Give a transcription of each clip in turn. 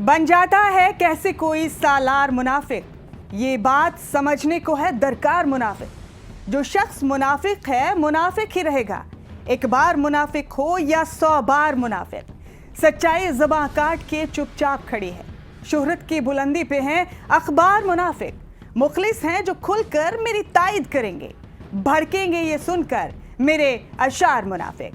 बन जाता है कैसे कोई सालार मुनाफिक, ये बात समझने को है दरकार मुनाफिक। जो शख्स मुनाफिक है मुनाफिक ही रहेगा, एक बार मुनाफिक हो या 100 बार मुनाफिक। सच्चाई ज़बां काट के चुपचाप खड़ी है, शोहरत की बुलंदी पे हैं अखबार मुनाफिक। मुखलिस हैं जो खुलकर मेरी तायद करेंगे, भड़केंगे ये सुनकर मेरे अशार मुनाफिक।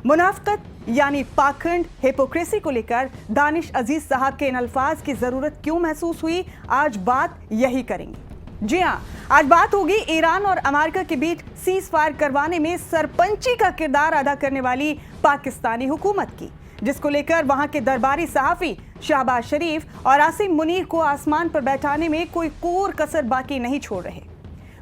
मुनाफिकत यानी पाखंड, हिपोक्रेसी को लेकर दानिश अजीज साहब के इन अल्फाज की ज़रूरत क्यों महसूस हुई, आज बात यही करेंगे। जी हाँ, आज बात होगी ईरान और अमेरिका के बीच सीज फायर करवाने में सरपंची का किरदार अदा करने वाली पाकिस्तानी हुकूमत की, जिसको लेकर वहां के दरबारी सहाफ़ी शहबाज शरीफ और आसिम मुनीर को आसमान पर बैठाने में कोई कोर कसर बाकी नहीं छोड़ रहे।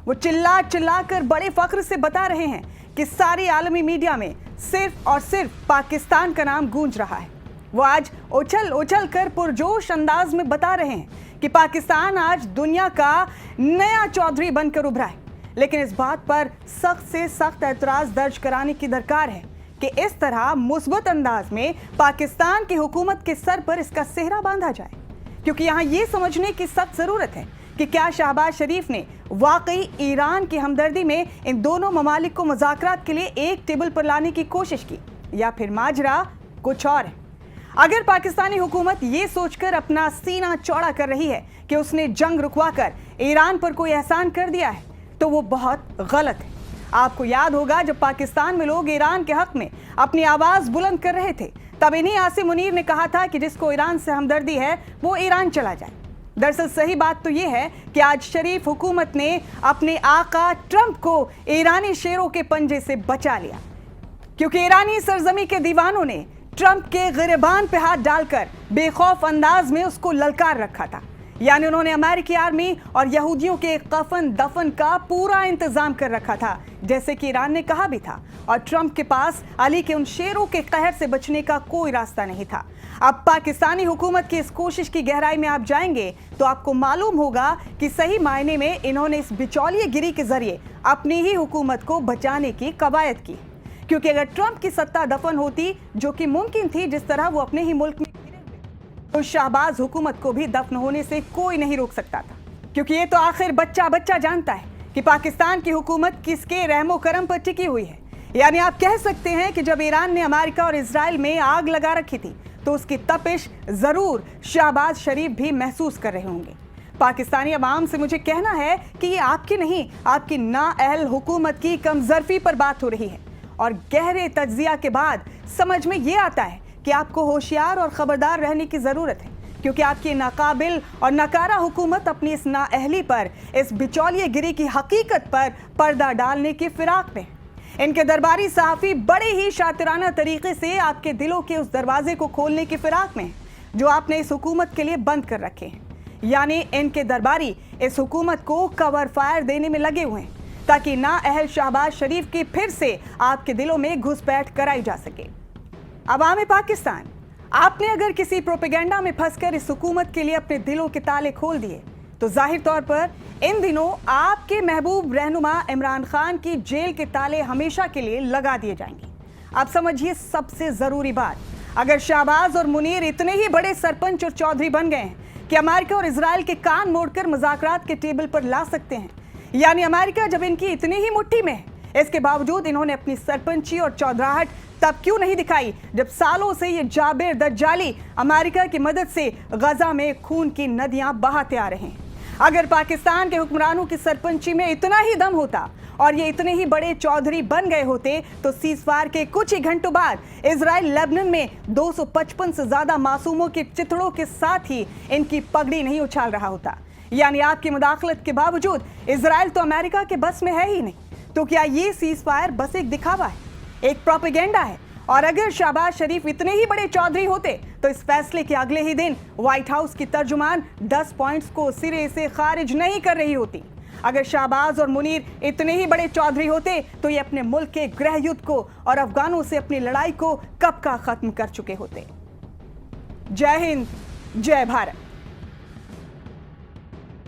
वो चिल्ला चिल्ला कर बड़े फख्र से बता रहे हैं कि सारी आलमी मीडिया में सिर्फ और सिर्फ पाकिस्तान का नाम गूंज रहा है। वो आज उछल उछल कर पुरजोश अंदाज में बता रहे हैं कि पाकिस्तान आज दुनिया का नया चौधरी बनकर उभरा है, लेकिन इस बात पर सख्त से सख्त एतराज दर्ज कराने की दरकार है कि इस तरह मुस्बत अंदाज में पाकिस्तान की हुकूमत के सर पर इसका सेहरा बांधा जाए, क्योंकि यहाँ ये समझने की सख्त ज़रूरत है कि क्या शहबाज शरीफ ने वाकई ईरान की हमदर्दी में इन दोनों ममालिक को मुज़ाकरात के लिए एक टेबल पर लाने की कोशिश की, या फिर माजरा कुछ और है। अगर पाकिस्तानी हुकूमत ये सोचकर अपना सीना चौड़ा कर रही है कि उसने जंग रुकवाकर ईरान पर कोई एहसान कर दिया है, तो वो बहुत गलत है। आपको याद होगा जब पाकिस्तान में लोग ईरान के हक में अपनी आवाज़ बुलंद कर रहे थे, तब इन्हीं आसिम मुनीर ने कहा था कि जिसको ईरान से हमदर्दी है वो ईरान चला जाए। दरअसल सही बात तो ये है कि आज शरीफ हुकूमत ने अपने आका ट्रंप को ईरानी शेरों के पंजे से बचा लिया, क्योंकि ईरानी सरजमी के दीवानों ने ट्रंप के गिरबान पे हाथ डालकर बेखौफ अंदाज में उसको ललकार रखा था। यानी उन्होंने अमेरिकी आर्मी और यहूदियों के कफन दफन का पूरा इंतजाम कर रखा था, जैसे कि ईरान ने कहा भी था, और ट्रंप के पास अली के उन शेरों के कहर से बचने का कोई रास्ता नहीं था। अब पाकिस्तानी हुकूमत की इस कोशिश की गहराई में आप जाएंगे तो आपको मालूम होगा कि सही मायने में इन्होंने इस बिचौलिए गिरी के जरिए अपनी ही हुकूमत को बचाने की कवायद की, क्योंकि अगर ट्रंप की सत्ता दफन होती, जो कि मुमकिन थी जिस तरह वो अपने ही मुल्क में, तो शहबाज हुकूमत को भी दफन होने से कोई नहीं रोक सकता था, क्योंकि ये तो आखिर बच्चा बच्चा जानता है कि पाकिस्तान की हुकूमत किसके रहमो करम पर टिकी हुई है। यानी आप कह सकते हैं कि जब ईरान ने अमेरिका और इजराइल में आग लगा रखी थी, तो उसकी तपिश जरूर शहबाज शरीफ भी महसूस कर रहे होंगे। पाकिस्तानी अवाम से मुझे कहना है कि ये आपकी नहीं, आपकी नाअहल हुकूमत की कमजरफी पर बात हो रही है, और गहरे तज्जिया के बाद समझ में ये आता है कि आपको होशियार और खबरदार रहने की ज़रूरत है, क्योंकि आपकी नाकाबिल और नकारा हुकूमत अपनी इस नाअहली पर, इस बिचौलिए गिरी की हकीकत पर पर्दा डालने की फिराक में। इनके दरबारी सहाफ़ी बड़े ही शातिराना तरीके से आपके दिलों के उस दरवाजे को खोलने की फिराक में, जो आपने इस हुकूमत के लिए बंद कर रखे हैं। यानी इनके दरबारी इस हुकूमत को कवर फायर देने में लगे हुए हैं, ताकि नाअहल शहबाज शरीफ की फिर से आपके दिलों में घुसपैठ कराई जा सके। अवाम पाकिस्तान, आपने अगर किसी प्रोपेगेंडा में फंसकर इस हुकूमत के लिए अपने दिलों के ताले खोल दिए, तो जाहिर तौर पर इन दिनों आपके महबूब रहनुमा इमरान खान की जेल के ताले हमेशा के लिए लगा दिए जाएंगे। आप समझिए सबसे ज़रूरी बात, अगर शहबाज और मुनीर इतने ही बड़े सरपंच और चौधरी बन गए हैं कि अमेरिका और इजराइल के कान मोड़कर मुज़ाकरात के टेबल पर ला सकते हैं, यानी अमेरिका जब इनकी इतनी ही मुट्ठी में है, इसके बावजूद इन्होंने अपनी सरपंची और चौधराहट तब क्यों नहीं दिखाई जब सालों से ये जाबिर दज्जाली अमेरिका की मदद से गजा में खून की नदियां बहाते आ रहे हैं। अगर पाकिस्तान के हुक्मरानों की सरपंची में इतना ही दम होता और ये इतने ही बड़े चौधरी बन गए होते, तो सीज़फायर के कुछ ही घंटों बाद इजराइल लेबनान में 255 से ज्यादा मासूमों के चिथड़ों के साथ ही इनकी पगड़ी नहीं उछाल रहा होता। यानी आपकी मुदाखलत के बावजूद इजराइल तो अमेरिका के बस में है ही नहीं। तो क्या ये सीज़फायर बस एक दिखावा है, एक प्रोपेगेंडा है? और अगर शहबाज शरीफ इतने ही बड़े चौधरी होते, तो इस फैसले के अगले ही दिन व्हाइट हाउस की तर्जुमान 10 पॉइंट्स को सिरे से खारिज नहीं कर रही होती। अगर शहबाज और मुनीर इतने ही बड़े चौधरी होते, तो ये अपने मुल्क के गृह युद्ध को और अफगानों से अपनी लड़ाई को कब का खत्म कर चुके होते। जय हिंद, जय भारत।